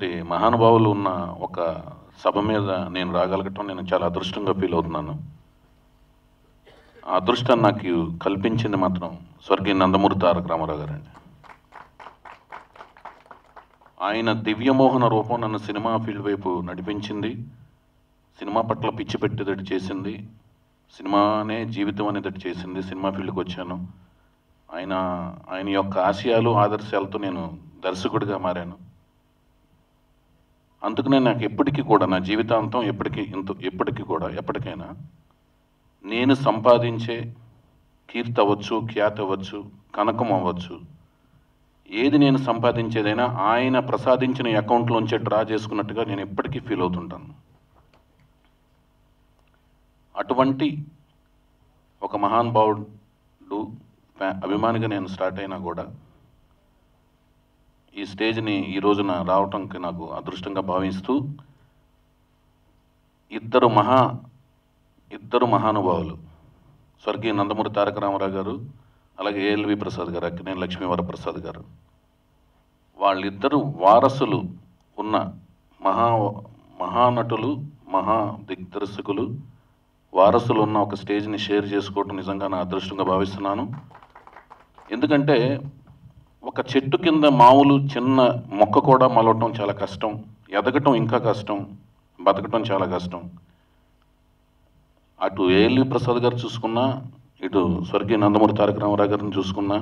ఇంతటి మహానుభావులు ఉన్న ఒక సభ మీద నేను రాగలగటం నేను చాలా అదృష్టంగా ఫీల్ అవుతున్నాను. ఆ అదృష్టాన్ని నాకు కల్పించింది మాత్రం స్వర్గీయ నందమూరి తారక రామారావు గారండి. ఆయన దివ్యమోహన రూపం నన్ను సినిమా ఫీల్డ్ వైపు నడిపించింది, సినిమా పట్ల పిచ్చి పెట్టేటట్టు చేసింది, సినిమానే జీవితం అనేటట్టు చేసింది. సినిమా ఫీల్డ్కి వచ్చాను. ఆయన యొక్క ఆశయాలు ఆదర్శాలతో నేను దర్శకుడిగా మారాను. అందుకనే నాకు ఎప్పటికీ కూడా నా జీవితాంతం ఎప్పటికైనా నేను సంపాదించే కీర్తి అవ్వచ్చు, ఖ్యాతి అవ్వచ్చు, కనకం అవ్వచ్చు, ఏది నేను సంపాదించేదైనా ఆయన ప్రసాదించిన అకౌంట్లోంచే డ్రా చేసుకున్నట్టుగా నేను ఎప్పటికీ ఫీల్ అవుతుంటాను. అటువంటి ఒక మహానుభావుడు అభిమానిగా నేను స్టార్ట్ అయినా కూడా ఈ స్టేజ్ని ఈ రోజున రావటానికి నాకు అదృష్టంగా భావిస్తూ ఇద్దరు మహానుభావులు స్వర్గీయ నందమూరి తారక రామారావు గారు, అలాగే ఏఎల్వి ప్రసాద్ గారు, అక్కినేని లక్ష్మీవరప్రసాద్ గారు, వాళ్ళిద్దరు వారసులు ఉన్న మహానటులు, మహా దిగ్దర్శకులు, వారసులు ఉన్న ఒక స్టేజ్ని షేర్ చేసుకోవటం నిజంగా నా అదృష్టంగా భావిస్తున్నాను. ఎందుకంటే ఒక చెట్టు కింద మామూలు చిన్న మొక్క కూడా మలవటం చాలా కష్టం, ఎదగటం ఇంకా కష్టం, బతకటం చాలా కష్టం. అటు ఏఎల్వి ప్రసాద్ గారు చూసుకున్నా, ఇటు స్వర్గీయ నందమూరి తారక రామారావు గారిని చూసుకున్నా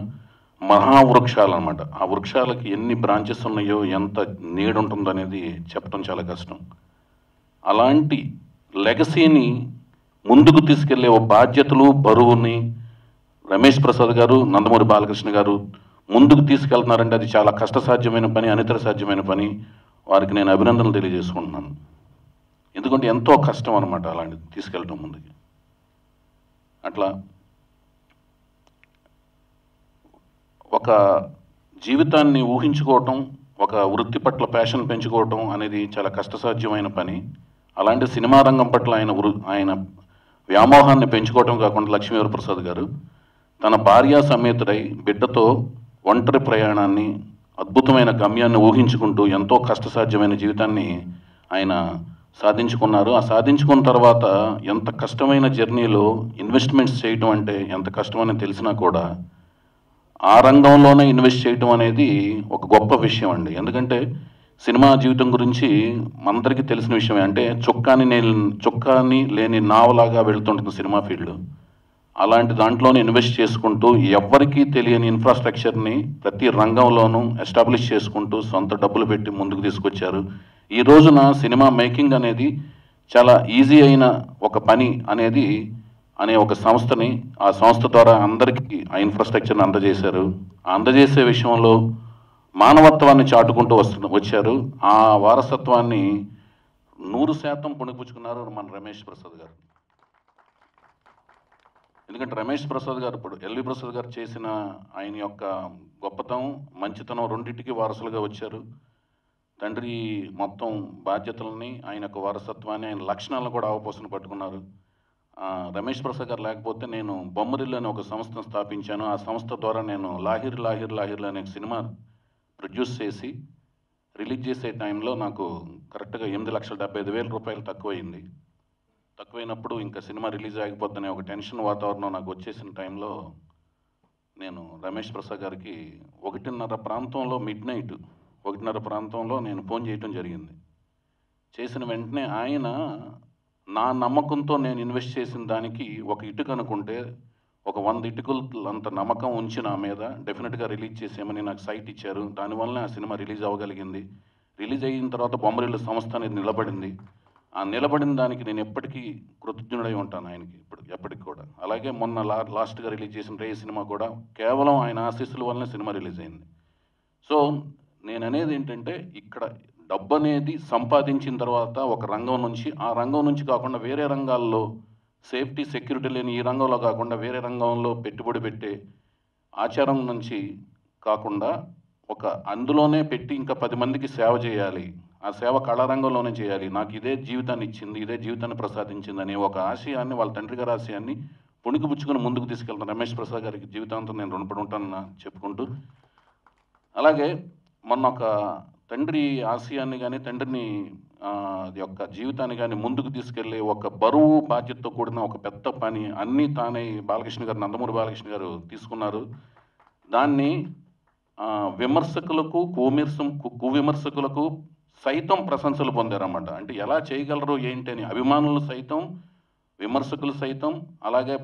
మహావృక్షాలు అన్నమాట. ఆ వృక్షాలకి ఎన్ని బ్రాంచెస్ ఉన్నాయో, ఎంత నీడ ఉంటుందో అనేది చెప్పడం చాలా కష్టం. అలాంటి లెగసీని ముందుకు తీసుకెళ్లే ఓ బాధ్యతలు, బరువుని రమేష్ ప్రసాద్ గారు, నందమూరి బాలకృష్ణ గారు ముందుకు తీసుకెళ్తున్నారంటే అది చాలా కష్టసాధ్యమైన పని, అనితర సాధ్యమైన పని. వారికి నేను అభినందనలు తెలియజేసుకుంటున్నాను. ఎందుకంటే ఎంతో కష్టం అనమాట అలాంటిది తీసుకెళ్ళటం ముందుకి. అట్లా ఒక జీవితాన్ని ఊహించుకోవటం, ఒక వృత్తి పట్ల ప్యాషన్ పెంచుకోవటం అనేది చాలా కష్టసాధ్యమైన పని. అలాంటి సినిమా రంగం పట్ల ఆయన వ్యామోహాన్ని పెంచుకోవటం కాకుండా లక్ష్మీవరప్రసాద్ గారు తన భార్యా సమేతుడై బిడ్డతో ఒంటరి ప్రయాణాన్ని, అద్భుతమైన గమ్యాన్ని ఊహించుకుంటూ ఎంతో కష్టసాధ్యమైన జీవితాన్ని ఆయన సాధించుకున్నారు. ఆ సాధించుకున్న తర్వాత ఎంత కష్టమైన జర్నీలో ఇన్వెస్ట్మెంట్స్ చేయటం అంటే ఎంత కష్టమని తెలిసినా కూడా ఆ రంగంలోనే ఇన్వెస్ట్ చేయటం అనేది ఒక గొప్ప విషయం అండి. ఎందుకంటే సినిమా జీవితం గురించి మనందరికీ తెలిసిన విషయమే. అంటే చుక్కాని లేని నావలాగా వెళుతుంటుంది సినిమా ఫీల్డ్. అలాంటి దాంట్లోనే ఇన్వెస్ట్ చేసుకుంటూ ఎవ్వరికీ తెలియని ఇన్ఫ్రాస్ట్రక్చర్ని ప్రతి రంగంలోనూ ఎస్టాబ్లిష్ చేసుకుంటూ సొంత డబ్బులు పెట్టి ముందుకు తీసుకొచ్చారు. ఈ రోజున సినిమా మేకింగ్ అనేది చాలా ఈజీ అయిన ఒక పని అనే ఒక సంస్థని, ఆ సంస్థ ద్వారా అందరికీ ఆ ఇన్ఫ్రాస్ట్రక్చర్ని అందజేశారు. అందజేసే విషయంలో మానవత్వాన్ని చాటుకుంటూ వచ్చారు. ఆ వారసత్వాన్ని 100% పుణిపుచ్చుకున్నారు మన రమేష్ ప్రసాద్ గారు. ఎందుకంటే రమేష్ ప్రసాద్ గారు ఇప్పుడు ఎల్వి ప్రసాద్ గారు చేసిన ఆయన యొక్క గొప్పతనం, మంచితనం రెండింటికి వారసులుగా వచ్చారు. తండ్రి మొత్తం బాధ్యతలని, ఆయన యొక్క వారసత్వాన్ని, ఆయన లక్షణాలను కూడా ఆవపోసన పట్టుకున్నారు. రమేష్ ప్రసాద్ గారు లేకపోతే నేను బొమ్మరిల్లు అనే ఒక సంస్థను స్థాపించాను. ఆ సంస్థ ద్వారా నేను లాహిర్ అనే సినిమా ప్రొడ్యూస్ చేసి రిలీజ్ చేసే టైంలో నాకు కరెక్ట్గా 8,75,000 రూపాయలు తక్కువైనప్పుడు ఇంకా సినిమా రిలీజ్ ఆగిపోద్దనే ఒక టెన్షన్ వాతావరణం నాకు వచ్చేసిన టైంలో నేను రమేష్ ప్రసాద్ గారికి 1:30 ప్రాంతంలో మిడ్నైట్ 1:30 ప్రాంతంలో నేను ఫోన్ చేయటం జరిగింది. చేసిన వెంటనే ఆయన నా నమ్మకంతో నేను ఇన్వెస్ట్ చేసిన దానికి ఒక ఇటుక అనుకుంటే ఒక 100 ఇటుకలు అంత నమ్మకం ఉంచి నా మీద డెఫినెట్గా రిలీజ్ చేసేయమని నాకు సైట్ ఇచ్చారు. దానివల్ల ఆ సినిమా రిలీజ్ అవ్వగలిగింది. రిలీజ్ అయిన తర్వాత బొమ్మరిల్లు సంస్థ అనేది నిలబడింది. ఆ నిలబడిన దానికి నేను ఎప్పటికీ కృతజ్ఞుడై ఉంటాను ఆయనకి, ఎప్పటికి కూడా. అలాగే మొన్న లాస్ట్గా రిలీజ్ చేసిన రే సినిమా కూడా కేవలం ఆయన ఆశీస్సుల వల్లనే సినిమా రిలీజ్ అయింది. సో నేను అనేది ఏంటంటే ఇక్కడ డబ్బు అనేది సంపాదించిన తర్వాత ఒక రంగం నుంచి, ఆ రంగం నుంచి కాకుండా వేరే రంగాల్లో సేఫ్టీ సెక్యూరిటీ లేని ఈ రంగంలో కాకుండా వేరే రంగంలో పెట్టుబడి పెట్టే ఆచారం నుంచి కాకుండా అందులోనే పెట్టి ఇంకా 10 మందికి సేవ చేయాలి, ఆ సేవ కళారంగంలోనే చేయాలి, నాకు ఇదే జీవితాన్ని ఇచ్చింది, ఇదే జీవితాన్ని ప్రసాదించింది అనే ఒక ఆశయాన్ని, వాళ్ళ తండ్రి గారి ఆశయాన్ని పుణికిపుచ్చుకొని ముందుకు తీసుకెళ్తాను. రమేష్ ప్రసాద్ గారికి జీవితాంతం నేను రుణపడి ఉంటానని చెప్పుకుంటూ, అలాగే మొన్న ఒక తండ్రి ఆశయాన్ని గాని, తండ్రిని యొక్క జీవితాన్ని గాని ముందుకు తీసుకెళ్ళే ఒక బరువు బాధ్యతతో కూడిన ఒక పెద్ద పని అన్నీ తానే బాలకృష్ణ గారు, నందమూరి బాలకృష్ణ గారు తీసుకున్నారు. దాన్ని విమర్శకులకు, కువిమర్శకులకు సైతం ప్రశంసలు పొందారన్నమాట. అంటే ఎలా చేయగలరు ఏంటి అని అభిమానులు సైతం, విమర్శకులు సైతం, అలాగే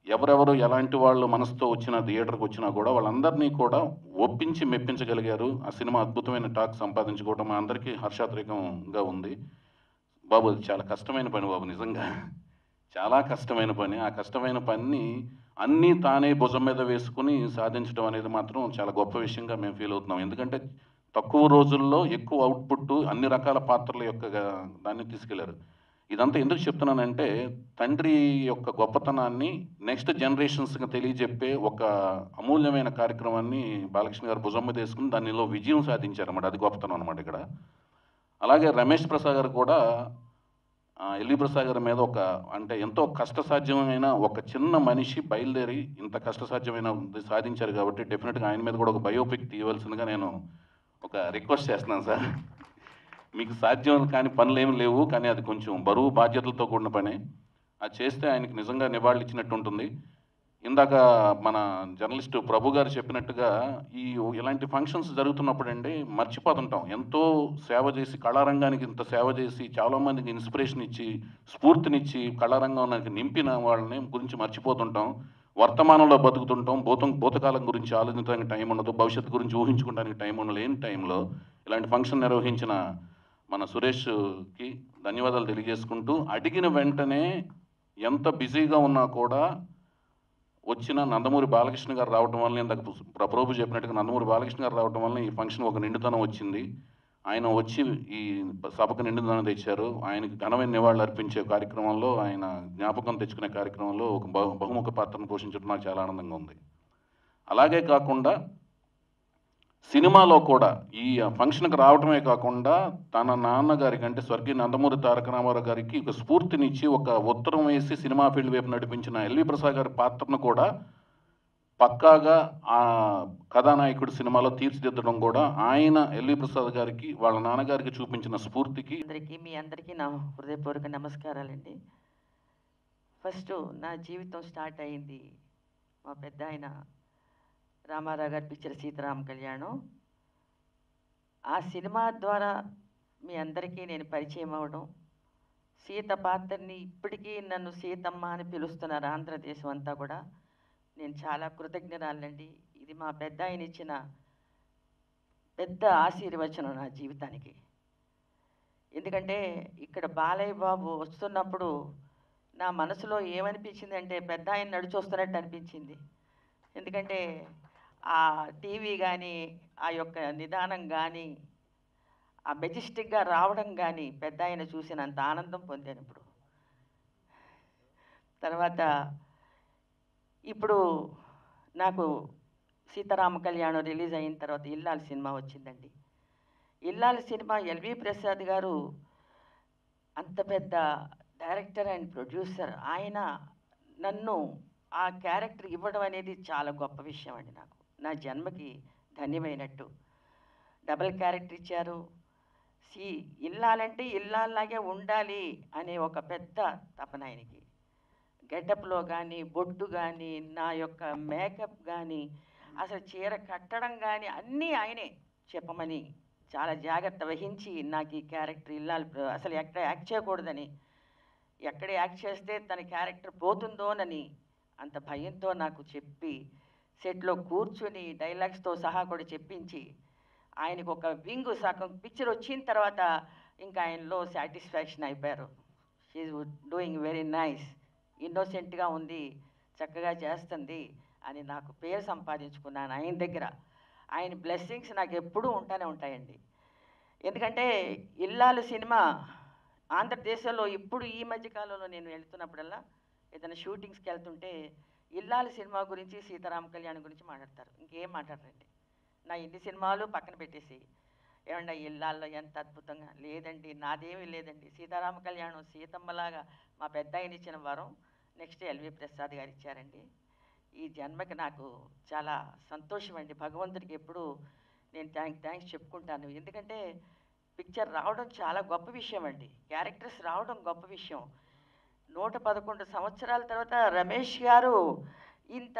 ఎవరెవరు ఎలాంటి వాళ్ళు మనసుతో వచ్చినా థియేటర్కి వచ్చినా కూడా వాళ్ళందరినీ కూడా ఒప్పించి మెప్పించగలిగారు. ఆ సినిమా అద్భుతమైన టాక్ సంపాదించుకోవడం మా అందరికీ హర్షాతిరేకంగా ఉంది. బాబు అది చాలా కష్టమైన పని బాబు, నిజంగా చాలా కష్టమైన పని. ఆ కష్టమైన పనిని అన్నీ తానే భుజం మీద వేసుకుని సాధించడం అనేది మాత్రం చాలా గొప్ప విషయంగా మేము ఫీల్ అవుతున్నాం. ఎందుకంటే తక్కువ రోజుల్లో ఎక్కువ అవుట్‌పుట్ అన్ని రకాల పాత్రల యొక్క దాన్ని తీసుకెళ్లారు. ఇదంతా ఎందుకు చెప్తున్నానంటే, తండ్రి యొక్క గొప్పతనాన్ని నెక్స్ట్ జనరేషన్స్‌కి తెలియజెప్పే ఒక అమూల్యమైన కార్యక్రమాన్ని బాలకృష్ణ గారు భుజం మీద వేసుకొని దానిలో విజయం సాధించారన్నమాట. అది గొప్పతనం అన్నమాట ఇక్కడ. అలాగే రమేష్ ప్రసాద్ గారు కూడా ఎల్వి ప్రసాద్ గారి మీద అంటే ఎంతో కష్టసాధ్యమైన ఒక చిన్న మనిషి బయలుదేరి ఇంత కష్టసాధ్యమైనది సాధించారు కాబట్టి డెఫినెట్‌గా ఆయన మీద కూడా ఒక బయోపిక్ తీయవలసిందిగా నేను ఒక రిక్వెస్ట్ చేస్తున్నాను సార్. మీకు సాధ్యం కాని పనులేమి లేవు. కానీ అది కొంచెం బరువు బాధ్యతలతో కూడిన పనే. అది చేస్తే ఆయనకి నిజంగా నివాళులిచ్చినట్టు ఉంటుంది. ఇందాక మన జర్నలిస్టు ప్రభు గారు చెప్పినట్టుగా ఇలాంటి ఫంక్షన్స్ జరుగుతున్నప్పుడండి మర్చిపోతుంటాం. ఎంతో సేవ చేసి కళారంగానికి ఇంత సేవ చేసి చాలామందికి ఇన్స్పిరేషన్ ఇచ్చి, స్ఫూర్తినిచ్చి కళారంగానికి నింపిన వాళ్ళని గురించి మర్చిపోతుంటాం. వర్తమానంలో బతుకుతుంటాం. భూతకాలం గురించి ఆలోచించడానికి టైం ఉండదు. భవిష్యత్తు గురించి ఊహించుకోవడానికి టైం ఉండలేని టైంలో ఇలాంటి ఫంక్షన్ నిర్వహించిన మన సురేష్‌కి ధన్యవాదాలు తెలియజేసుకుంటూ, అడిగిన వెంటనే ఎంత బిజీగా ఉన్నా కూడా వచ్చిన నందమూరి బాలకృష్ణ గారు రావటం వల్ల ఇందాక ప్రభు చెప్పినట్టుగా నందమూరి బాలకృష్ణ గారు రావటం వల్ల ఈ ఫంక్షన్ ఒక నిండుదనం వచ్చింది. ఆయన వచ్చి ఈ సభకు నిండుదనం తెచ్చారు. ఆయనకి ఘనమైన నివాళులు అర్పించే కార్యక్రమంలో, ఆయన జ్ఞాపకం తెచ్చుకునే కార్యక్రమంలో ఒక బహుముఖ పాత్రను పోషించడం నాకు చాలా ఆనందంగా ఉంది. అలాగే కాకుండా సినిమాలో కూడా ఈ ఫంక్షన్‌కి రావటమే కాకుండా తన నాన్నగారికి అంటే స్వర్గీయ నందమూరి తారక రామారావు గారికి ఒక స్ఫూర్తినిచ్చి ఒక ఉత్తరం వేసి సినిమా ఫీల్డ్ వైపు నడిపించిన ఎల్వి ప్రసాద్ గారి పాత్రను కూడా పక్కాగా కథానాయకుడు సినిమాలో తీర్చిదిద్దడం కూడా ఆయన ఎల్వి ప్రసాద్ గారికి వాళ్ళ నాన్నగారికి చూపించిన స్ఫూర్తికి మీ అందరికీ నా హృదయపూర్వక నమస్కారాలండి. ఫస్ట్ నా జీవితం స్టార్ట్ అయింది మా పెద్దాయన రామారావు గారి పిక్చర్ 'సీతారామ కళ్యాణం'. ఆ సినిమా ద్వారా మీ అందరికీ నేను పరిచయం అవ్వడం, సీత పాత్రని ఇప్పటికీ నన్ను సీతమ్మ అని పిలుస్తున్నారు ఆంధ్రదేశం అంతా కూడా. నేను చాలా కృతజ్ఞరాలండి. ఇది మా పెద్దాయన ఇచ్చిన పెద్ద ఆశీర్వచనం నా జీవితానికి. ఎందుకంటే ఇక్కడ బాలయ్య బాబు వస్తున్నప్పుడు నా మనసులో ఏమనిపించిందంటే పెద్దాయన నడిచొస్తున్నట్టు అనిపించింది. ఎందుకంటే ఆ టీవీ కానీ, ఆ యొక్క నిదానం కానీ, ఆ మెజెస్టిక్‌గా రావడం కానీ పెద్దాయన చూసినంత ఆనందం పొందాను ఇప్పుడు. తర్వాత ఇప్పుడు నాకు 'సీతారామ కళ్యాణం' రిలీజ్ అయిన తర్వాత 'ఇల్లాలు' సినిమా వచ్చిందండి. 'ఇల్లాలు' సినిమా ఎల్వి ప్రసాద్ గారు అంత పెద్ద డైరెక్టర్ అండ్ ప్రొడ్యూసర్. ఆయన నన్ను ఆ క్యారెక్టర్ ఇవ్వడం అనేది చాలా గొప్ప విషయం అండి నాకు. నా జన్మకి ధన్యమైనట్టు. డబుల్ క్యారెక్టర్ ఇచ్చారు. ఇల్లాలంటే ఇల్లాల్లాగే ఉండాలి అనే ఒక పెద్ద తపన ఆయనకి. గెటప్‌లో కానీ, బొట్టు కానీ, నా యొక్క మేకప్ కానీ, అసలు చీర కట్టడం కానీ అన్నీ ఆయనే చెప్పమని చాలా జాగ్రత్త వహించి నాకు ఈ క్యారెక్టర్ ఇల్లాలు అసలు ఎక్కడ యాక్ట్ చేయకూడదని, ఎక్కడ యాక్ట్ చేస్తే తన క్యారెక్టర్ పోతుందోనని అంత భయంతో నాకు చెప్పి సెట్లో కూర్చుని డైలాగ్స్తో సహా కూడా చెప్పించి ఆయనకు ఒక వింగ్ సగం పిక్చర్ వచ్చిన తర్వాత ఇంకా ఆయనలో సాటిస్ఫాక్షన్ అయిపోయారు. షీఈ్ డూయింగ్ వెరీ నైస్, ఇన్నోసెంట్గా ఉంది, చక్కగా చేస్తుంది అని నాకు పేరు సంపాదించుకున్నాను ఆయన దగ్గర. ఆయన బ్లెస్సింగ్స్ నాకు ఎప్పుడూ ఉంటానే ఉంటాయండి. ఎందుకంటే 'ఇల్లాలు' సినిమా ఆంధ్రదేశంలో ఇప్పుడు ఈ మధ్యకాలంలో నేను వెళ్తున్నప్పుడల్లా ఏదైనా షూటింగ్స్కి వెళ్తుంటే 'ఇల్లాలు' సినిమా గురించి 'సీతారామ కళ్యాణం' గురించి మాట్లాడతారు. ఇంకేం మాట్లాడరండి. నా ఇన్ని సినిమాలు పక్కన పెట్టేసి ఏమండి 'ఇల్లాల్లో' ఎంత అద్భుతంగా లేదండి, నాదేమీ లేదండి. 'సీతారామ కళ్యాణం' సీతమ్మలాగా మా పెద్దాయన ఇచ్చిన వరం నెక్స్ట్ ఎల్వి ప్రసాద్ గారు ఇచ్చారండి. ఈ జన్మకి నాకు చాలా సంతోషం అండి. భగవంతుడికి ఎప్పుడూ నేను థ్యాంక్స్ చెప్పుకుంటాను. ఎందుకంటే పిక్చర్ రావడం చాలా గొప్ప విషయం అండి. క్యారెక్టర్స్ రావడం గొప్ప విషయం. 111 సంవత్సరాల తర్వాత రమేష్ గారు ఇంత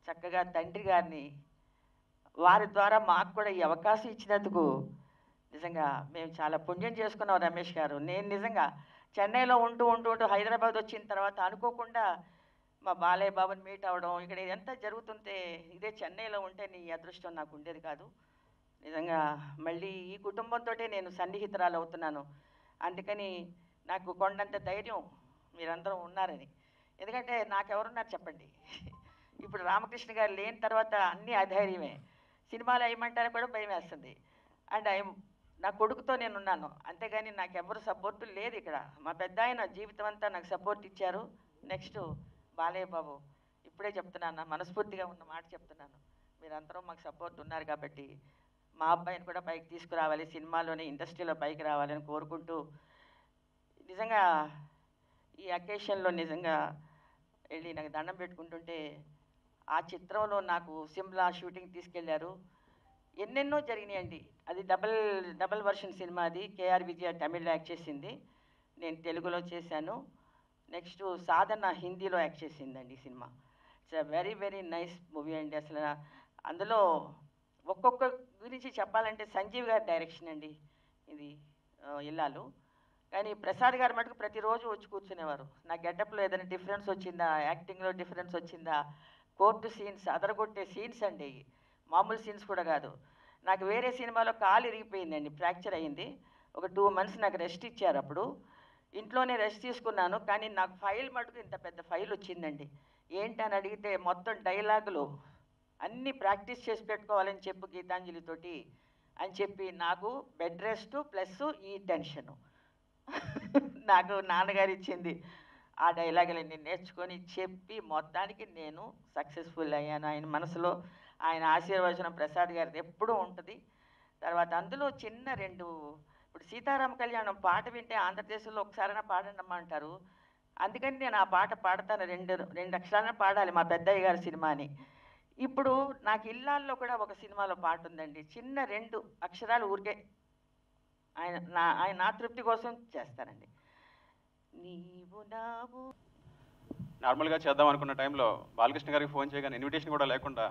చక్కగా తండ్రి గారిని వారి ద్వారా మాకు కూడా ఈ అవకాశం ఇచ్చినందుకు నిజంగా మేము చాలా పుణ్యం చేసుకున్నాం రమేష్ గారు. నేను నిజంగా చెన్నైలో ఉంటూ హైదరాబాద్ వచ్చిన తర్వాత అనుకోకుండా మా బాలయ్య బాబుని మీట్ అవ్వడం, ఇక్కడ ఇదంతా జరుగుతుంటే ఇదే చెన్నైలో ఉంటే నీ అదృష్టం నాకు ఉండేది కాదు. నిజంగా మళ్ళీ ఈ కుటుంబంతో నేను సన్నిహితురాలు అవుతున్నాను. అందుకని నాకు కొండంత ధైర్యం మీరందరూ ఉన్నారని. ఎందుకంటే నాకెవరున్నారు చెప్పండి. ఇప్పుడు రామకృష్ణ గారు లేని తర్వాత అన్నీ అధైర్యమే. సినిమాలు వేయమంటారా కూడా భయం వేస్తుంది. అండ్ నా కొడుకుతో నేను ఉన్నాను, అంతేగాని నాకెవ్వరు సపోర్టు లేదు ఇక్కడ. మా పెద్ద ఆయన జీవితం అంతా నాకు సపోర్ట్ ఇచ్చారు. నెక్స్ట్ బాలయ్య బాబు, ఇప్పుడే చెప్తున్నాను, మనస్ఫూర్తిగా ఉన్న మాట చెప్తున్నాను, మీరందరూ మాకు సపోర్ట్ ఉన్నారు కాబట్టి మా అబ్బాయిని కూడా పైకి తీసుకురావాలి, సినిమాలోనే ఇండస్ట్రీలో పైకి రావాలని కోరుకుంటూ నిజంగా ఈ అకేషన్లో నిజంగా వెళ్ళి నాకు దండం పెట్టుకుంటుంటే ఆ చిత్రంలో నాకు సిమ్లా షూటింగ్ తీసుకెళ్లారు. ఎన్నెన్నో జరిగినాయండి. అది డబల్ వర్షన్ సినిమా. అది కేఆర్ విజయ తమిళ్లో యాక్ట్ చేసింది, నేను తెలుగులో చేశాను. నెక్స్ట్ సాధన హిందీలో యాక్ట్ చేసిందండి ఈ cinema. It's very very nice movie అండి. అసలు అందులో ఒక్కొక్క గురించి చెప్పాలంటే సంజీవ్ గారి డైరెక్షన్ అండి ఇది ఇల్లాలు. కానీ ప్రసాద్ గారు మటుకు ప్రతిరోజు వచ్చి కూర్చునేవారు. నా గెటప్లో ఏదైనా డిఫరెన్స్ వచ్చిందా, యాక్టింగ్లో డిఫరెన్స్ వచ్చిందా, కోర్టు సీన్స్ అదరగొట్టే సీన్స్ అండి, మామూలు సీన్స్ కూడా కాదు. నాకు వేరే సినిమాలో కాలు ఇరిగిపోయిందండి, ఫ్రాక్చర్ అయ్యింది. ఒక 2 months నాకు రెస్ట్ ఇచ్చారు. అప్పుడు ఇంట్లోనే రెస్ట్ తీసుకున్నాను. కానీ నాకు ఫైల్ మటుకు ఇంత పెద్ద ఫైల్ వచ్చిందండి. ఏంటని అడిగితే మొత్తం డైలాగులు అన్నీ ప్రాక్టీస్ చేసి పెట్టుకోవాలని చెప్పు గీతాంజలితోటి అని చెప్పి నాకు బెడ్ రెస్ట్ ప్లస్ ఈ టెన్షను నాకు నాన్నగారు ఇచ్చింది. ఆ డైలాగులన్నీ నేర్చుకొని చెప్పి మొత్తానికి నేను సక్సెస్ఫుల్ అయ్యాను. ఆయన మనసులో ఆయన ఆశీర్వచనం ప్రసాద్ గారిది ఎప్పుడూ ఉంటుంది. తర్వాత అందులో చిన్న 2 ఇప్పుడు సీతారామ కళ్యాణం పాట వింటే ఆంధ్రదేశంలో ఒకసారైనా పాడండి అమ్మా అంటారు. అందుకని నేను ఆ పాట పాడతాను. 2 అక్షరాలనే పాడాలి మా పెద్దయ్య గారి సినిమా అని. ఇప్పుడు నాకు ఇల్లాల్లో కూడా ఒక సినిమాలో పాట ఉందండి, చిన్న 2 అక్షరాలు ఊరికే ఆయన నా తృప్తి కోసం చేస్తానండి. నీవు నావు నార్మల్గా చేద్దాం అనుకున్న టైంలో బాలకృష్ణ గారికి ఫోన్ చేయగానే ఇన్విటేషన్ కూడా లేకుండా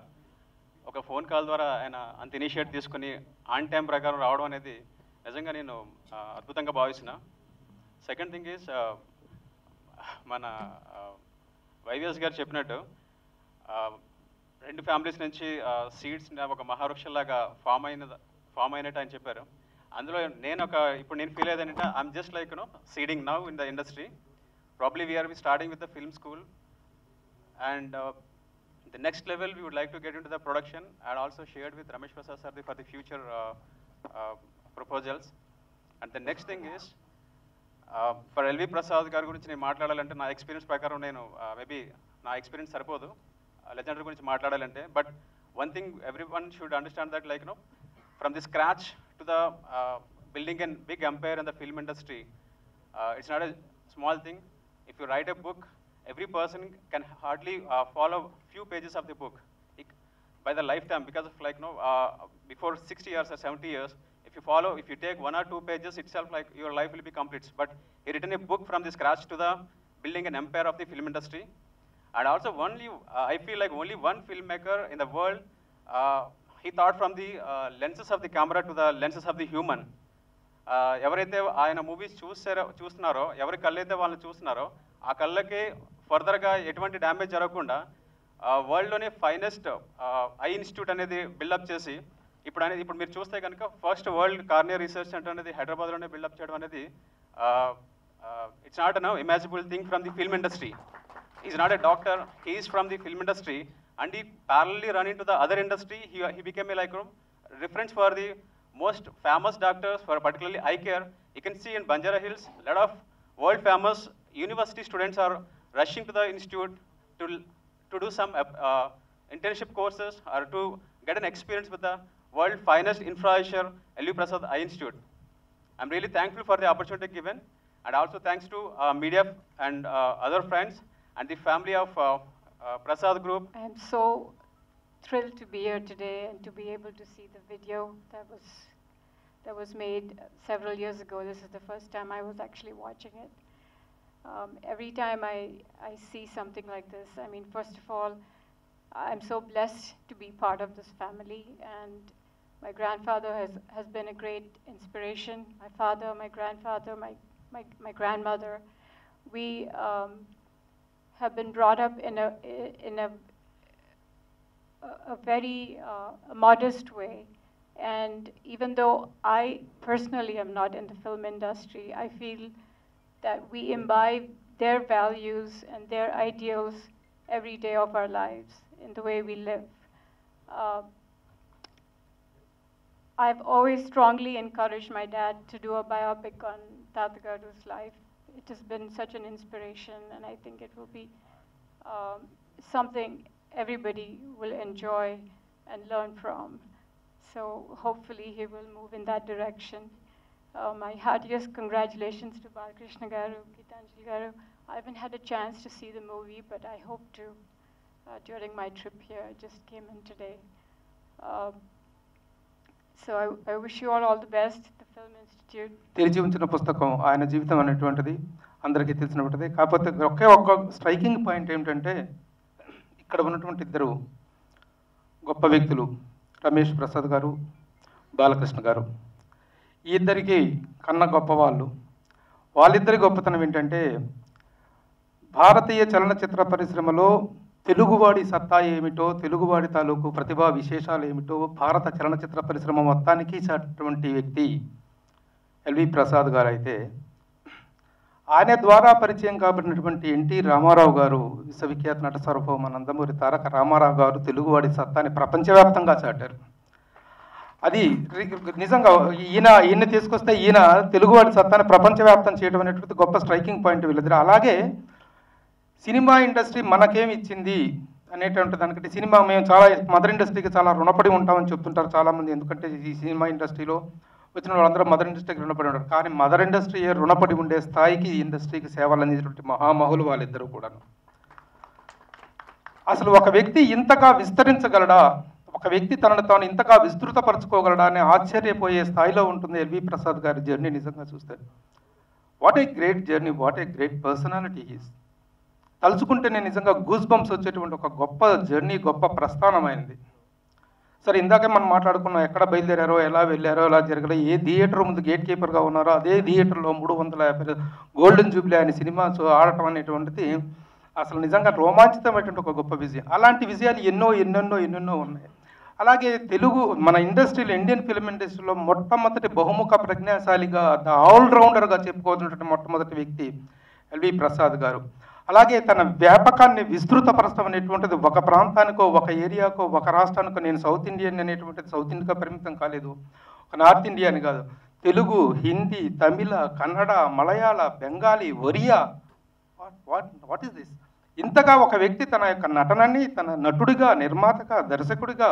ఒక ఫోన్ కాల్ ద్వారా ఆయన అంత ఇనిషియేట్ తీసుకుని ఆన్ టైం ప్రకారం రావడం అనేది నిజంగా నేను అద్భుతంగా భావిస్తున్నా. సెకండ్ థింగ్ ఈజ్ మన వైవిఎస్ గారు చెప్పినట్టు 2 ఫ్యామిలీస్ నుంచి సీడ్స్ ఒక మహావృక్షంలాగా ఫామ్ అయినట్టు ఆయన చెప్పారు. అందులో ఇప్పుడు నేను ఫీల్ అయ్యేది ఏంటంటే I'm just like seeding now in the industry. Probably we're starting with the film school and the next level we would like to get into the production and also shared with Ramesh Prasad sir for the future proposals. And the next thing is for LV Prasad గారి గురించి నేను మాట్లాడాలంటే నా experience ప్రకారం నేను maybe నా experience సరిపోదు legendary గురించి మాట్లాడాలంటే. But one thing everyone should understand that like from the scratch to the building a big empire in the film industry, it's not a small thing. If you write a book, every person can hardly follow few pages of the book by the lifetime, because of like before 60 years or 70 years, if you take 1 or 2 pages itself, like your life will be complete. But he written a book from the scratch to the building an empire of the film industry. And also I feel like only one filmmaker in the world, he thought from the lenses of the camera to the lenses of the human. ఎవరైతే ఆయన movies చూస్తున్నారో, ఎవరి కళ్ళైతే వాళ్ళని చూస్తున్నారో ఆ కళ్ళకి ఫర్దర్గా ఎటువంటి డ్యామేజ్ జరగకుండా వరల్డ్లోనే ఫైనెస్ట్ ఐ ఇన్స్టిట్యూట్ అనేది బిల్డప్ చేసి ఇప్పుడు మీరు చూస్తే కనుక first world cornea research centre అనేది హైదరాబాద్లోనే బిల్డప్ చేయడం అనేది it's not an imaginable thing from the film industry. Is not a doctor, he is from the film industry and he parallelly run into the other industry. He became a reference for the most famous doctors for particularly eye care. You can see in Banjara Hills, a lot of world famous university students are rushing to the institute to do some internship courses or to get an experience with the world finest infrastructure, LV Prasad Eye Institute. I'm really thankful for the opportunity given, and also thanks to media and other friends and the family of Prasad Group. I am so thrilled to be here today and to be able to see the video that was made several years ago. This is the first time I was actually watching it. Every time I see something like this, I mean, first of all, I'm so blessed to be part of this family, and my grandfather has been a great inspiration. My father, my grandfather, my grandmother, we have been brought up in a very modest way. And even though I personally am not in the film industry, I feel that we imbibe their values and their ideals every day of our lives in the way we live. I've always strongly encouraged my dad to do a biopic on Tatagaru's life. It has been such an inspiration, and I think it will be something everybody will enjoy and learn from. So hopefully he will move in that direction. My heartiest congratulations to Balakrishna Garu, Geetanjali Garu. I haven't had a chance to see the movie, but I hope to during my trip here. I just came in today. So I wish you all the best, the Film Institute. తెరిచి ఉంచిన పుస్తకం ఆయన జీవితం అనేటువంటిది అందరికీ తెలిసినటువంటిది. కాకపోతే ఒక్క striking point ఏమిటంటే ఇక్కడ ఉన్నటువంటి ఇద్దరు గొప్ప వ్యక్తులు, రమేష్ ప్రసాద్ గారు, బాలకృష్ణ గారు. ఈ ఇద్దరికి కన్న గొప్పవాళ్ళు. వాళ్ళిద్దరి గొప్పతనం ఏంటంటే భారతీయ చలనచిత్ర పరిశ్రమలో తెలుగువాడి సత్తా ఏమిటో, తెలుగువాడి తాలూకు ప్రతిభా విశేషాలు ఏమిటో భారత చలనచిత్ర పరిశ్రమ మొత్తానికి చాటినటువంటి వ్యక్తి ఎల్వి ప్రసాద్ గారు అయితే, ఆయన ద్వారా పరిచయం కాబడినటువంటి ఎన్టీ రామారావు గారు, విశ్వవిఖ్యాత నట సార్వభౌమ నందమూరి తారక రామారావు గారు తెలుగువాడి సత్తాని ప్రపంచవ్యాప్తంగా చాటారు. అది నిజంగా ఈయన తీసుకొస్తే ఈయన తెలుగువాడి సత్తాని ప్రపంచవ్యాప్తం చేయడం అనేటువంటి గొప్ప స్ట్రైకింగ్ పాయింట్ వీళ్ళిద్దరు. అలాగే సినిమా ఇండస్ట్రీ మనకేమి ఇచ్చింది అనేటువంటి దానికంటే సినిమా మేము చాలా మదర్ ఇండస్ట్రీకి చాలా రుణపడి ఉంటామని చెప్తుంటారు చాలామంది. ఎందుకంటే ఈ సినిమా ఇండస్ట్రీలో వచ్చిన వాళ్ళందరూ మదర్ ఇండస్ట్రీకి రుణపడి ఉంటారు. కానీ మదర్ ఇండస్ట్రీ రుణపడి ఉండే స్థాయికి ఈ ఇండస్ట్రీకి సేవలు అందించినటువంటి మహామహులు వాళ్ళిద్దరూ కూడాను. అసలు ఒక వ్యక్తి ఇంతగా విస్తరించగలడా, ఒక వ్యక్తి తనను తాను ఇంతగా విస్తృతపరచుకోగలడా అని ఆశ్చర్యపోయే స్థాయిలో ఉంటుంది ఎల్వి ప్రసాద్ గారి జర్నీ. నిజంగా చూస్తే what a great journey, what a great personality he's. తలుచుకుంటే నేను నిజంగా గూస్ బంప్స్ వచ్చేటువంటి ఒక గొప్ప జర్నీ, గొప్ప ప్రస్థానమైంది. సరే, ఇందాకే మనం మాట్లాడుకున్నాం ఎక్కడ బయలుదేరారో, ఎలా వెళ్ళారో, ఎలా జరగలేదు. ఏ థియేటర్ ముందు గేట్ కీపర్గా ఉన్నారో అదే థియేటర్లో 350 గోల్డెన్ జూబ్లీ అనే సినిమా ఆడటం అనేటువంటిది అసలు నిజంగా రోమాంచితమైనటువంటి ఒక గొప్ప విజయం. అలాంటి విజయాలు ఎన్నెన్నో ఉన్నాయి. అలాగే తెలుగు మన ఇండస్ట్రీలో, ఇండియన్ ఫిల్మ్ ఇండస్ట్రీలో మొట్టమొదటి బహుముఖ ప్రజ్ఞాశాలిగా, ఆల్రౌండర్గా చెప్పుకోవాల్సినటువంటి మొట్టమొదటి వ్యక్తి ఎల్వి ప్రసాద్ గారు. అలాగే తన వ్యాపకాన్ని విస్తృతపరచడం అనేటువంటిది ఒక ప్రాంతానికో, ఒక ఏరియాకో, ఒక రాష్ట్రానికో, నేను సౌత్ ఇండియన్ అనేటువంటిది సౌత్ ఇండియాగా పరిమితం కాలేదు, ఒక నార్త్ ఇండియా అని కాదు, Telugu, Hindi, Tamil, Kannada, Malayalam, Bengali, Oriya, what is this? ఇంతగా ఒక వ్యక్తి తన యొక్క నటనని, తన నటుడిగా, నిర్మాతగా, దర్శకుడిగా,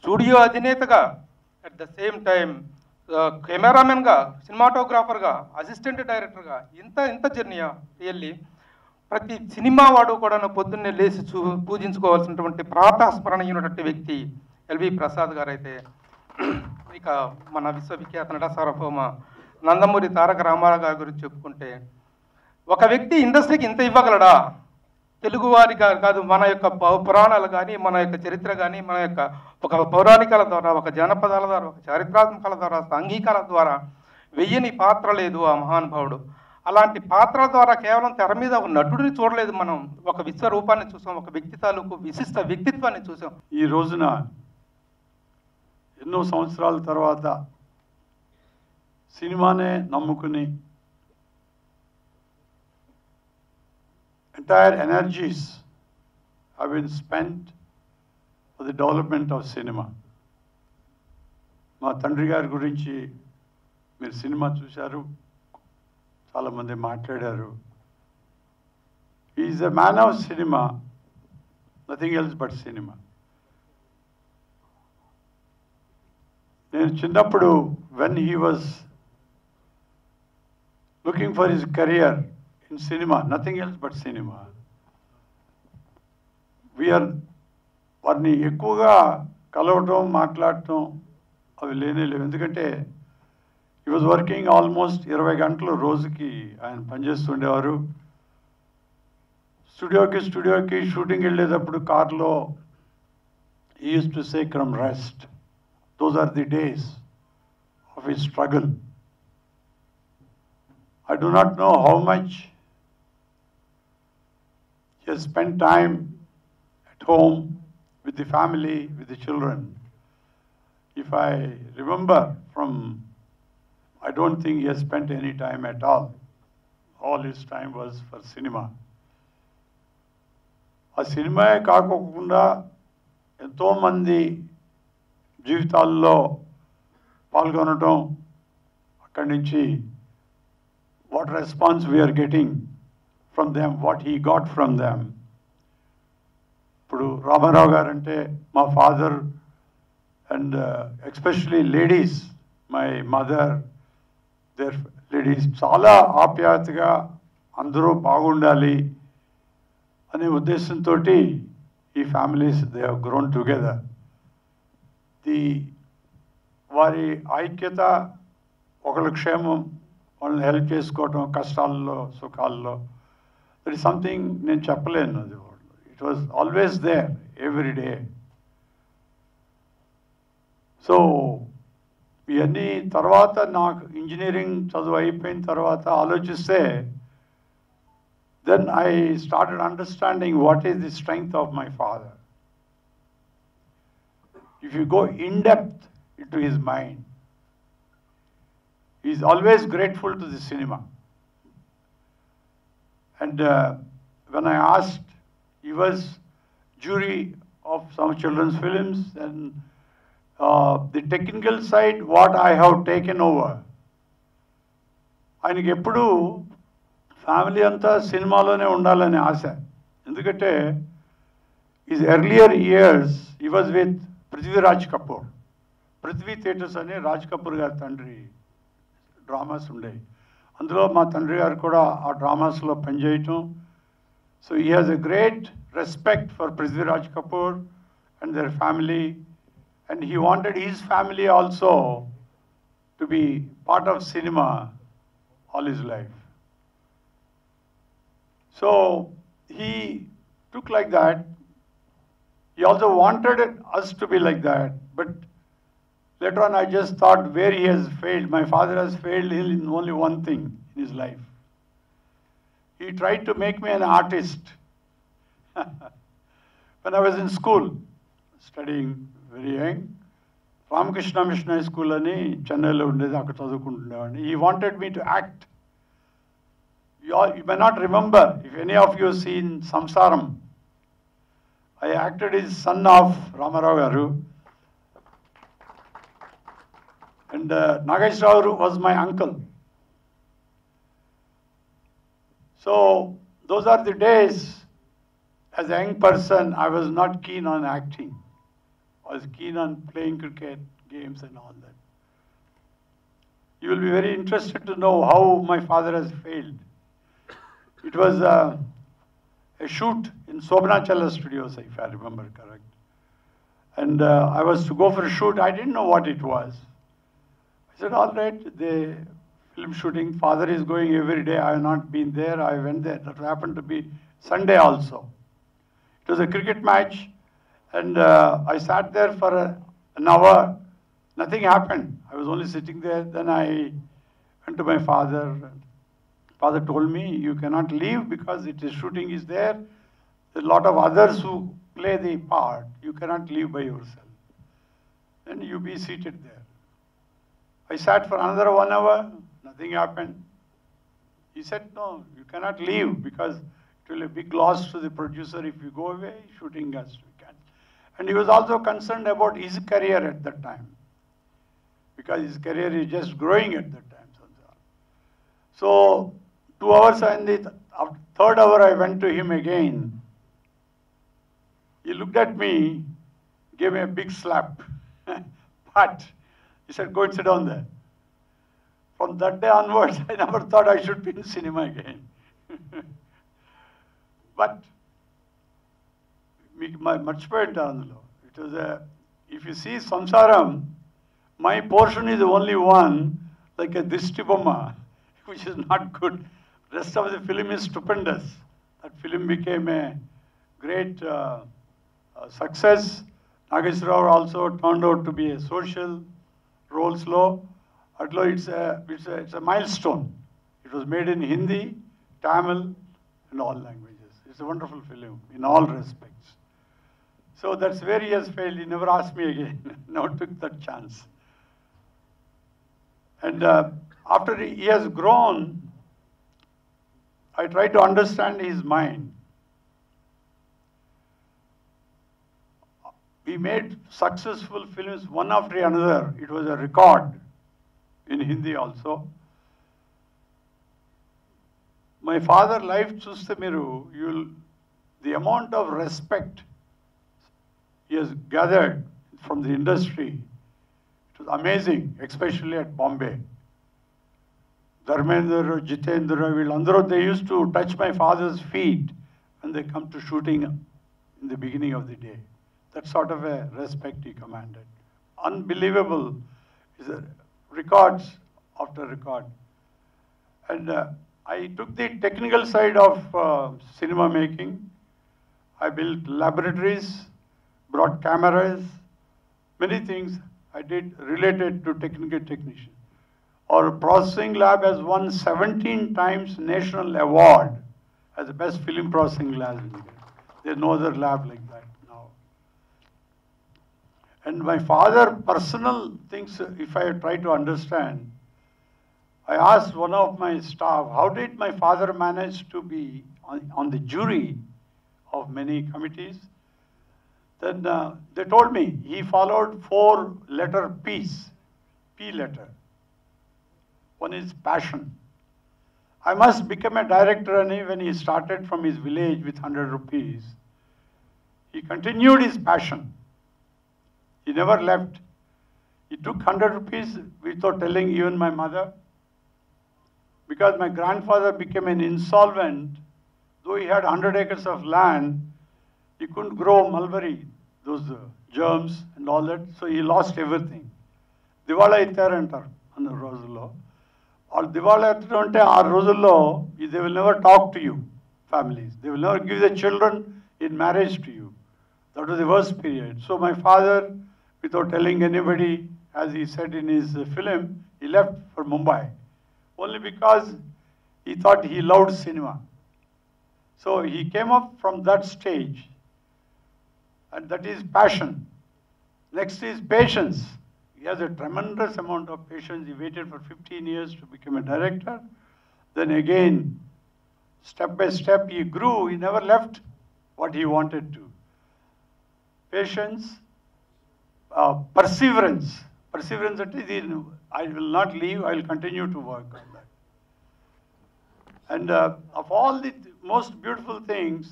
స్టూడియో అధినేతగా, అట్ ద సేమ్ టైం కెమెరామెన్గా, సినిమాటోగ్రాఫర్గా, అసిస్టెంట్ డైరెక్టర్గా, ఇంత జర్నీయా రియల్లీ. ప్రతి సినిమా వాడు కూడా పొద్దున్నే లేచి పూజించుకోవాల్సినటువంటి ప్రాతస్మరణీయునటువంటి వ్యక్తి ఎల్వి ప్రసాద్ గారు అయితే, ఇక మన విశ్వవిఖ్యాత నట సార్వభౌమ నందమూరి తారక రామారావు గారి గురించి చెప్పుకుంటే, ఒక వ్యక్తి ఇండస్ట్రీకి ఇంత ఇవ్వగలడా? తెలుగువారి కాదు, మన యొక్క పురాణాలు కానీ, మన యొక్క చరిత్ర కానీ, మన యొక్క ఒక పౌరాణికాల ద్వారా, ఒక జానపదాల ద్వారా, ఒక చారిత్రాత్మకాల ద్వారా, సాంఘికాల ద్వారా వెయ్యని పాత్ర లేదు ఆ మహానుభావుడు. అలాంటి పాత్ర ద్వారా కేవలం తెర మీద ఒక నటుడిని చూడలేదు మనం, ఒక విశ్వరూపాన్ని చూసాం, ఒక వ్యక్తి తాలూకు విశిష్ట వ్యక్తిత్వాన్ని చూసాం. ఈ రోజున ఎన్నో సంవత్సరాల తర్వాత సినిమానే నమ్ముకుని entire energies have been spent for the development of cinema. మా తండ్రి గారి గురించి మీరు సినిమా చూశారు, చాలామంది మాట్లాడారు. He is a man of cinema, nothing else but cinema. నేను చిన్నప్పుడు when he was looking for his career in cinema, nothing else but cinema. We are వారిని ఎక్కువగా కలవటం మాట్లాడటం అవి లేనే లేవు. ఎందుకంటే ఈ వాజ్ వర్కింగ్ ఆల్మోస్ట్ 20 గంటలు రోజుకి ఆయన పనిచేస్తుండేవారు. స్టూడియోకి షూటింగ్ వెళ్ళేటప్పుడు కార్లో he used to say, "Come rest." Those are the days of his struggle. I do not know how much he has spent time at home with the family, with the children. If I remember from, I don't think he has spent any time at all. All his time was for cinema. ఆ సినిమాయే కాకుండా ఎంతోమంది జీవితాల్లో పాల్గొనడం, అక్కడి నుంచి what response we're getting from them, what he got from them. ఇప్పుడు రామారావు గారు అంటే మా father and especially ladies, my mother, their ladies చాలా ఆప్యాయతగా అందరూ బాగుండాలి అనే ఉద్దేశంతో ఈ families they have grown together. వారి ఐక్యత, ఒకళ్ళ క్షేమం, వాళ్ళని హెల్ప్ చేసుకోవటం కష్టాల్లో సుఖాల్లో, దట్ ఈస్ సంథింగ్ నేను చెప్పలేను. అది it was always there every day. So ఇవన్నీ తర్వాత నాకు ఇంజనీరింగ్ చదువు అయిపోయిన తర్వాత ఆలోచిస్తే then I started understanding what is the strength of my father. If you go in depth into his mind, he is always grateful to the cinema. And when I asked, he was jury of some children's films, and the technical side, what I have taken over. ఆయనకి ఎప్పుడు family అంతా సినిమాలోనే ఉండాలనే ఆశ. ఎందుకంటే is earlier years ఈ was with Prithviraj Kapoor. Prithvi theatres అని రాజ్ కపూర్ గారి తండ్రి డ్రామాస్ ఉండేవి. అందులో మా తండ్రి గారు కూడా ఆ డ్రామాస్లో పనిచేయటం. So he has a great respect for Prithviraj Kapoor and their family, and he wanted his family also to be part of cinema all his life. So he took like that. He also wanted us to be like that. But later on I just thought where he has failed. My father has failed in only one thing in his life. He tried to make me an artist. When I was in school, studying very young, Ramakrishna Mission High School ani Chennai lo undedi, akkada chadukuntundevaani. He wanted me to act. You may not remember, if any of you have seen Samsaram, I acted as son of Ramarao Garu, and Nagesh Rao was my uncle. So those are the days. As a young person, I was not keen on acting. I was keen on playing cricket, games and all that. You will be very interested to know how my father has failed. It was a shoot in Sobhanachala Studios, if I remember correct. And I was to go for a shoot. I didn't know what it was. I said, all right, the film shooting, father is going every day. I have not been there. I went there. That happened to be Sunday also. It was a cricket match. And I sat there for an hour. Nothing happened. I was only sitting there. Then I went to my father. Father told me, you cannot leave because it is shooting is there. There are a lot of others who play the part. You cannot leave by yourself. Then you be seated there. I sat for another 1 hour. Nothing happened. He said, no, you cannot leave because it will be a big loss to the producer if you go away. Shooting has to be cancelled. And he was also concerned about his career at that time, because his career is just growing at that time. So 2 hours, and the third hour I went to him again. He looked at me, gave me a big slap. But he said, go and sit down there. From that day onwards, I never thought I should be in cinema again. But మీకు మర్చిపోయి ఉంటారు అందులో. It was if you see సంసారం, my portion is only one, like a Dishti Bomma, which is not good. Rest of the film is stupendous. That film became a great success. Nageswara Rao also turned out to be a social role slow. Atlo it's a milestone. It was made in Hindi, Tamil, and all languages. It's a wonderful film in all respects. So that's where he has failed. He never asked me again. Never took that chance. And after he has grown, I try to understand his mind. We made successful films one after another. It was a record in Hindi also. My father life chuste miru, the amount of respect he has gathered from the industry, it was amazing, especially at Bombay. Dharmendra, Jitendra, Villandro, they used to touch my father's feet when they come to shooting in the beginning of the day. That sort of a respect he commanded. Unbelievable. Is records after record. And I took the technical side of cinema making. I built laboratories, brought cameras, many things I did related to technician. Our processing lab has won 17 times national award as the best film processing lab in India. There's no other lab like that now. And my father, personal things, if I try to understand, I asked one of my staff, how did my father manage to be on the jury of many committees? Then they told me he followed 4-letter P's, P letter. One is passion. I must become a director, and when he started from his village with 100 rupees, he continued his passion. He never left. He took 100 rupees without telling even my mother. Because my grandfather became an insolvent, though he had 100 acres of land, he couldn't grow mulberry, those germs and all that, so he lost everything. Divala ittar antaru anna రోజుల్లో. Or దివాళా ఎత్తడం అంటే ఆ రోజుల్లో they will never talk to you, families. They will never give the children in marriage to you. That was the worst period. So my father, without telling anybody, as he said in his film, he left for Mumbai. Only because he thought he loved cinema. So he came up from that stage, and that is passion. Next is patience. He has a tremendous amount of patience. He waited for 15 years to become a director. Then again, step by step, he grew. He never left what he wanted to. Patience, perseverance. Perseverance, that is, I will not leave, I will continue to work on that. And of all the most beautiful things,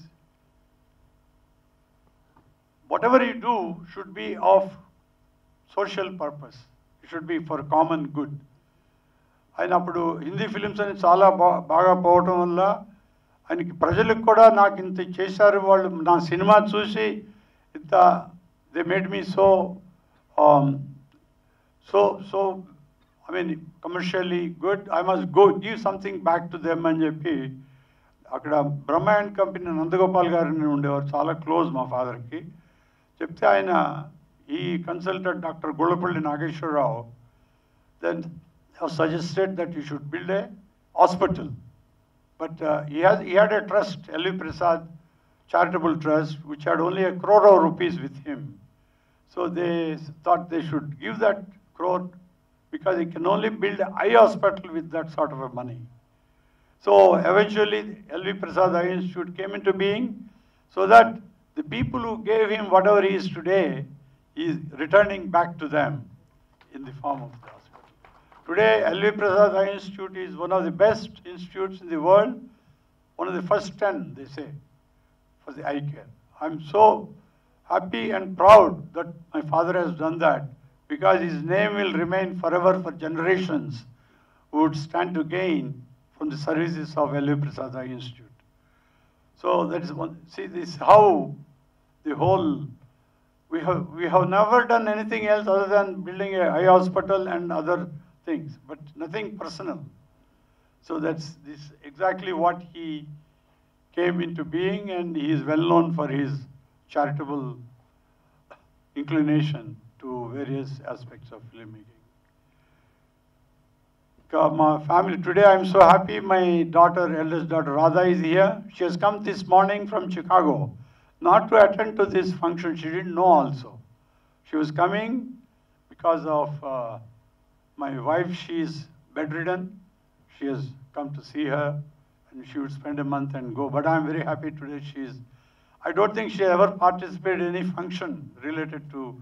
whatever you do should be of social purpose. It should be for common good. అయినప్పుడు Hindi films అని చాలా బాగా పోవటం వల్ల ఆయనకి ప్రజలకు కూడా నాకు ఇంత చేశారు వాళ్ళు నా సినిమా చూసి ఇంత they made me so I mean, commercially good, I must go give something back to them అని చెప్పి అక్కడ బ్రహ్మ అండ్ కంపెనీ నందగోపాల్ గారిని ఉండేవారు, చాలా క్లోజ్ మా ఫాదర్కి. చెప్తే ఆయన he consulted Dr. Golapalli Nageshwara Rao, then have suggested that you should build a hospital. But he had a trust, L.V. Prasad Charitable Trust, which had only 1 crore rupees with him. So they thought they should give that crore because he can only build an eye hospital with that sort of a money. So eventually L.V. Prasad Eye Institute came into being, so that the people who gave him whatever he is today, he is returning back to them in the form of the hospital. Today, L.V. Prasad Eye Institute is one of the best institutes in the world, one of the first 10, they say, for the eye care. I'm so happy and proud that my father has done that, because his name will remain forever for generations who would stand to gain from the services of L.V. Prasad Eye Institute. So that is one. See, this how the whole, we have never done anything else other than building a eye hospital and other things, but nothing personal. So that's this exactly what he came into being, and he is well known for his charitable inclination to various aspects of filmmaking. My family, today I'm so happy my daughter, eldest daughter Radha is here. She has come this morning from Chicago, not to attend to this function. She didn't know also. She was coming because of my wife. She is bedridden. She has come to see her, and she would spend a month and go. But I'm very happy today she is. I don't think she ever participated in any function related to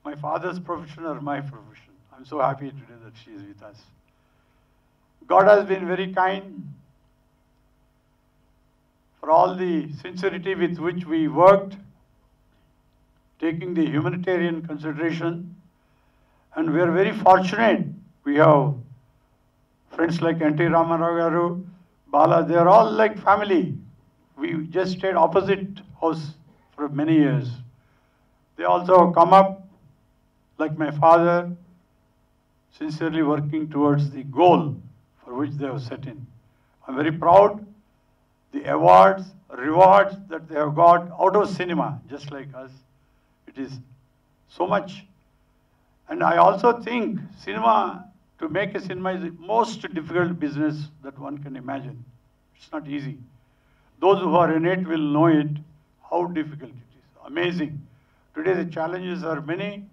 my father's profession or my profession. I'm so happy today that she is with us. God has been very kind for all the sincerity with which we worked, taking the humanitarian consideration, and we are very fortunate. We have friends like N.T. Ramarao Garu, Bala, they are all like family. We just stayed opposite house for many years. They also come up like my father, sincerely working towards the goal for which they have set in. I'm very proud the awards, rewards that they have got out of cinema, just like us. It is so much. And I also think cinema, to make a cinema is the most difficult business that one can imagine. It's not easy. Those who are in it will know it, how difficult it is. Amazing. Today the challenges are many,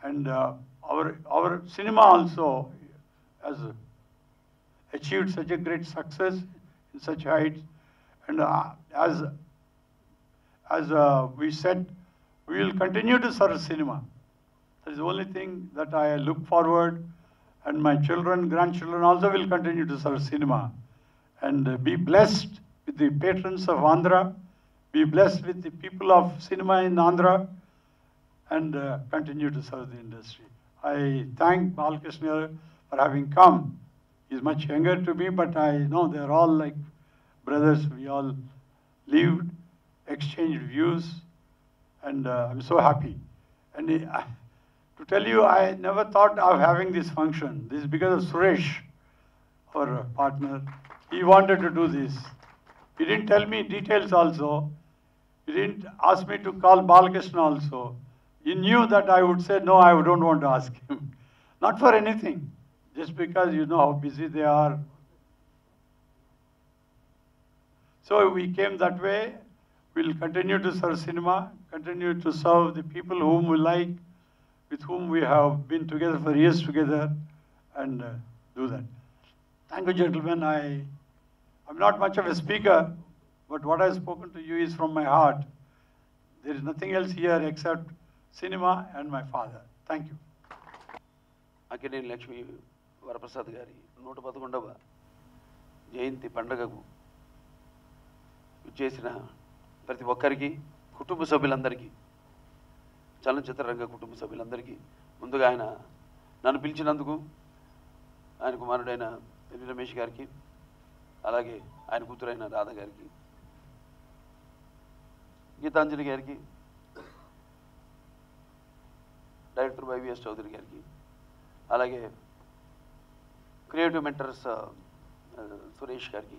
and our cinema also has achieved such a great success in such heights. And as we said, we will continue to serve cinema. That is the only thing that I look forward, and my children, grandchildren also will continue to serve cinema. And be blessed with the patrons of Andhra, be blessed with the people of cinema in Andhra, and continue to serve the industry. I thank Balakrishna for having come. He's much younger to me, but I know they're all like brothers. We all lived, exchanged views, and I'm so happy. And to tell you, I never thought of having this function. This is because of Suresh, our partner. He wanted to do this. He didn't tell me details also. He didn't ask me to call Balakrishna also. He knew that I would say, no, I don't want to ask him. Not for anything, just because you know how busy they are. So we came that way. We'll continue to serve cinema, continue to serve the people whom we like, with whom we have been together for years together, and do that. Thank you, gentlemen. I'm not much of a speaker, but what I've spoken to you is from my heart. There is nothing else here except cinema and my father. Thank you. Akkineni Lakshmi Varaprasad గారి 111వ జయంతి పండుగకు చేసిన ప్రతి ఒక్కరికి, కుటుంబ సభ్యులందరికీ, చలనచిత్ర రంగ కుటుంబ సభ్యులందరికీ ముందుగా ఆయన నన్ను పిలిచినందుకు ఆయన కుమారుడైన ఎల్వి రమేష్ గారికి, అలాగే ఆయన కూతురైన రాధ గారికి, గీతాంజలి గారికి, డైరెక్టర్ వైవిఎస్ చౌదరి గారికి, అలాగే క్రియేటివ్ మెంటర్స్ సురేష్ గారికి,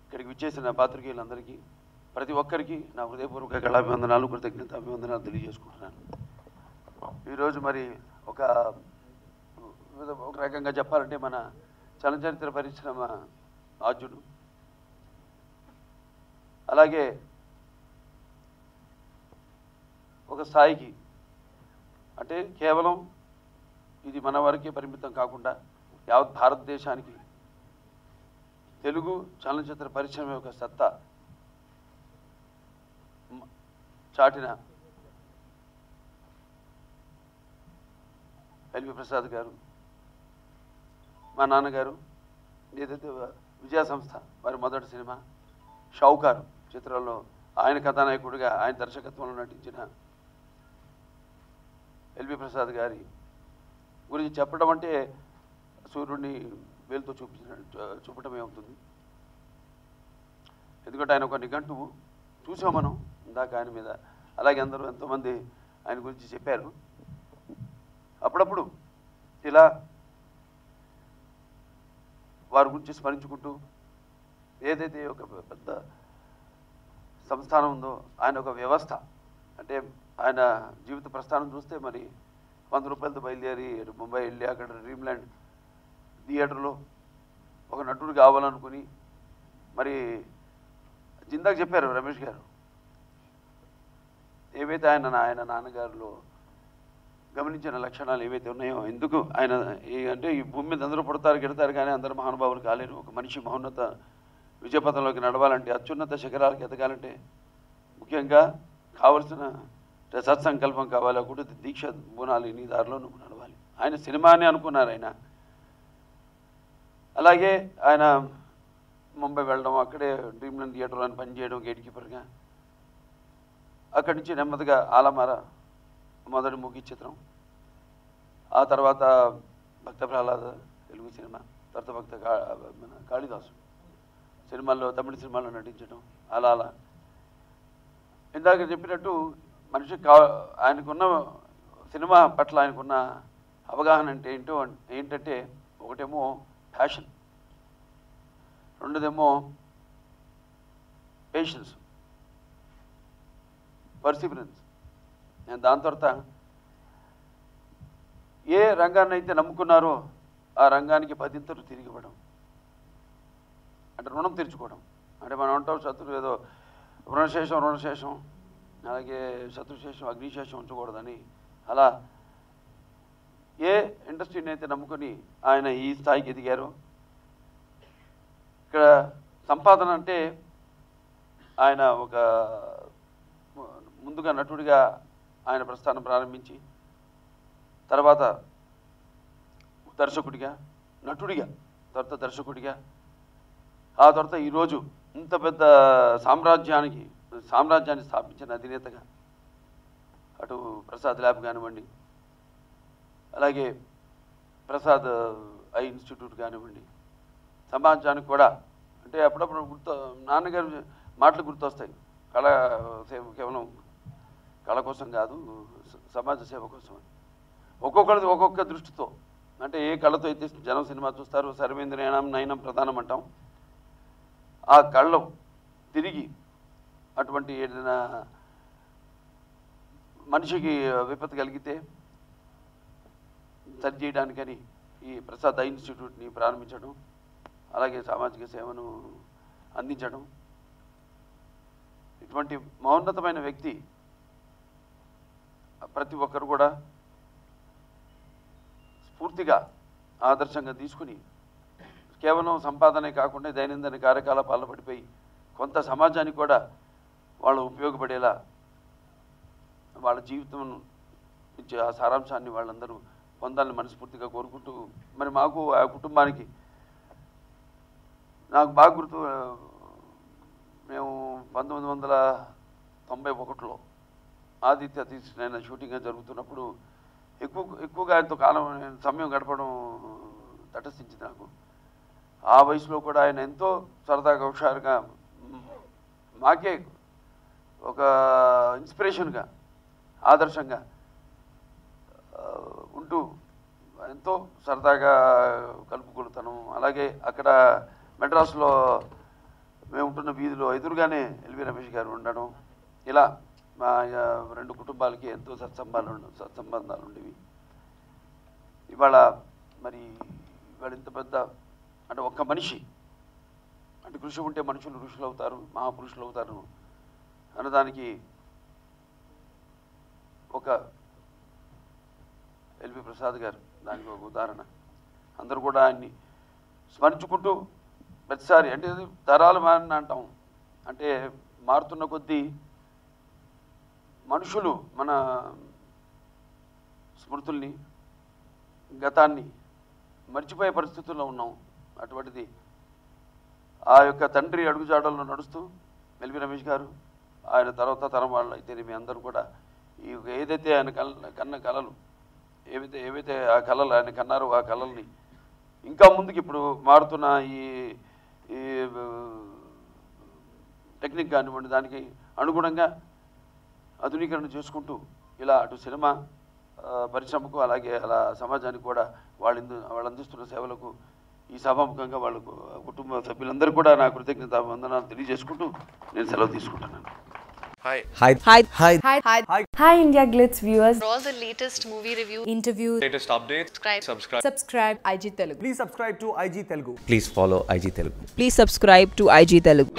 ఇక్కడికి విచ్చేసిన పాత్రికేయులందరికీ, ప్రతి ఒక్కరికి నా హృదయపూర్వక కళాభివందనాలు, కృతజ్ఞత అభివందనాలు తెలియజేసుకుంటున్నాను. ఈరోజు మరి ఒక రకంగా చెప్పాలంటే మన చలనచిత్ర పరిశ్రమ ఆద్యుడు, అలాగే ఒక స్థాయికి, అంటే కేవలం ఇది మన వరకే పరిమితం కాకుండా యావత్ భారతదేశానికి తెలుగు చలనచిత్ర పరిశ్రమ యొక్క సత్తా చాటిన ఎల్వి ప్రసాద్ గారు, మా నాన్నగారు ఏదైతే విజయ సంస్థ వారి మొదటి సినిమా షౌకార్ చిత్రంలో ఆయన కథానాయకుడిగా, ఆయన దర్శకత్వంలో నటించిన ఎల్వి ప్రసాద్ గారి గురించి చెప్పడం అంటే సూర్యుడిని వేలుతో చూపటమే అవుతుంది. ఎందుకంటే ఆయన ఒక నిఘంటువు చూసాం మనం ఇందాక ఆయన మీద అలాగే అందరూ ఎంతోమంది ఆయన గురించి చెప్పారు. అప్పుడప్పుడు ఇలా వారి గురించి స్మరించుకుంటూ ఏదైతే ఒక పెద్ద సంస్థానం ఉందో ఆయన ఒక వ్యవస్థ, అంటే ఆయన జీవిత ప్రస్థానం చూస్తే మరి 100 రూపాయలతో బయలుదేరి ముంబై వెళ్ళి అక్కడ డ్రీమ్ల్యాండ్ థియేటర్లో ఒక నటుడు కావాలనుకుని మరి జిందాకు చెప్పారు రమేష్ గారు, ఏవైతే ఆయన నాన్నగారిలో గమనించిన లక్షణాలు ఏవైతే ఉన్నాయో, ఎందుకు ఆయన అంటే ఈ భూమి మీద అందరూ పుడతారు గెడతారు కానీ అందరూ మహానుభావులు కాలేరు. ఒక మనిషి మహోన్నత విజయపథంలోకి నడవాలంటే, అత్యున్నత శిఖరాలకు ఎదగాలంటే ముఖ్యంగా కావలసిన సత్సంకల్పం కావాలి, ఒకటి దీక్ష బునాలి, నీ దారిలో నువ్వు నడవాలి. ఆయన సినిమాని అనుకున్నారు ఆయన. అలాగే ఆయన ముంబై వెళ్ళడం, అక్కడే డ్రీమ్ల్యాండ్ థియేటర్లో పనిచేయడం గేట్ కీపర్గా, అక్కడి నుంచి నెమ్మదిగా ఆలమార మొదటి మూకీ చిత్రం, ఆ తర్వాత భక్త ప్రహ్లాద తెలుగు సినిమా, తర్వాత మన కాళిదాసు సినిమాల్లో తమిళ సినిమాల్లో నటించడం, అలా అలా ఇందాక చెప్పినట్టు మనిషి ఆయనకున్న సినిమా పట్ల ఆయనకున్న అవగాహన అంటే ఏంటంటే ఒకటేమో ప్యాషన్, రెండోదేమో పేషెన్స్, పర్సివరెన్స్. నేను దాని తర్వాత ఏ రంగాన్ని అయితే నమ్ముకున్నారో ఆ రంగానికి 10 ఇంతలు తిరిగి ఇవ్వడం, అంటే రుణం తీర్చుకోవడం. అంటే మనం అంటాం శత్రువు ఏదో రుణశేషం, అలాగే శత్రుశేషం అగ్నిశేషం ఉంచకూడదని. అలా ఏ ఇండస్ట్రీని అయితే నమ్ముకొని ఆయన ఈ స్థాయికి ఎదిగారో, ఇక్కడ సంపాదన అంటే ఆయన ఒక ముందుగా నటుడిగా ఆయన ప్రస్థానం ప్రారంభించి, తర్వాత దర్శకుడిగా, నటుడిగా, తర్వాత దర్శకుడిగా, ఆ తర్వాత ఈరోజు ఇంత పెద్ద సామ్రాజ్యాన్ని స్థాపించిన అధినేతగా, అటు ప్రసాద్ ల్యాబ్ కానివ్వండి, అలాగే ప్రసాద్ ఐ ఇన్స్టిట్యూట్ కానివ్వండి, సమాజానికి కూడా అంటే అప్పుడప్పుడు నాన్నగారు మాటలు గుర్తొస్తాయి. కళ కేవలం కళ కోసం కాదు, సమాజ సేవ కోసం. ఒక్కొక్కరిది ఒక్కొక్క దృష్టితో, అంటే ఏ కళతో అయితే జనం సినిమా చూస్తారు, సర్వేంద్రయానం నయనం ప్రధానం అంటాం, ఆ కళ్ళు తిరిగి అటువంటి ఏదైనా మనిషికి విపత్తు కలిగితే సరి చేయడానికని ఈ ప్రసాద్ ఐ ఇన్స్టిట్యూట్ని ప్రారంభించడం, అలాగే సామాజిక సేవను అందించడం. ఇటువంటి మహోన్నతమైన వ్యక్తి ప్రతి ఒక్కరు కూడా స్ఫూర్తిగా ఆదర్శంగా తీసుకుని కేవలం సంపాదనే కాకుండా దైనందిన కార్యకలాపాల్లో పడిపోయి కొంత సమాజానికి కూడా వాళ్ళు ఉపయోగపడేలా వాళ్ళ జీవితం ఇచ్చే ఆ సారాంశాన్ని వాళ్ళందరూ పొందాలని మనస్ఫూర్తిగా కోరుకుంటూ, మరి మాకు ఆ కుటుంబానికి నాకు బాగా గుర్తు, మేము 1991లో ఆదిత్య తీసిన షూటింగ్ జరుగుతున్నప్పుడు ఎక్కువగా ఆయనతో సమయం గడపడం తటస్థించింది నాకు. ఆ వయసులో కూడా ఆయన ఎంతో సరదాగా హుషారుగా, మాకే ఒక ఇన్స్పిరేషన్గా, ఆదర్శంగా ఉంటూ ఎంతో సరదాగా కలుపుకొలుతాను. అలాగే అక్కడ మెడ్రాస్లో మేము ఉంటున్న వీధిలో ఎదురుగానే ఎల్వి రమేష్ గారు ఉండడం, ఇలా మా 2 కుటుంబాలకి ఎంతో సత్సంబంధాలు ఉండేవి. ఇవాళ ఇంత పెద్ద, అంటే ఒక్క మనిషి, అంటే కృషి ఉంటే మనుషులు ఋషులు అవుతారు, మహాపురుషులు అవుతారు అన్నదానికి ఒక ఎల్వి ప్రసాద్ గారు దానికి ఒక ఉదాహరణ. అందరూ కూడా ఆయన్ని స్మరించుకుంటూ ప్రతిసారి, అంటే తరాలు మారిన అంటాం, అంటే మారుతున్న కొద్దీ మనుషులు మన స్మృతుల్ని, గతాన్ని మర్చిపోయే పరిస్థితుల్లో ఉన్నాం. అటువంటిది ఆ యొక్క తండ్రి అడుగుజాడల్లో నడుస్తూ ఎల్వి రమేష్ గారు, ఆయన తర్వాత తరం వాళ్ళు అయితే మీ అందరూ కూడా ఈ ఏదైతే ఆయన కన్న కళలు, ఏవైతే ఆ కళలు ఆయన కన్నారో ఆ కళల్ని ఇంకా ముందుకు ఇప్పుడు మారుతున్న ఈ టెక్నిక్ కానివ్వండి దానికి అనుగుణంగా ఆధునీకరణ చేసుకుంటూ ఇలా అటు సినిమా పరిశ్రమకు అలాగే అలా సమాజానికి కూడా వాళ్ళు అందిస్తున్న సేవలకు ఈ సభాముఖంగా వాళ్ళకు కుటుంబ సభ్యులందరూ కూడా నా కృతజ్ఞత వందనాలు తెలియజేసుకుంటూ నేను సెలవు తీసుకుంటున్నాను. Hi India Glitz viewers. For all the latest movie reviews, Interviews, latest updates, subscribe IG Telugu. Please subscribe to IG Telugu. Please follow IG Telugu. Please subscribe to IG Telugu.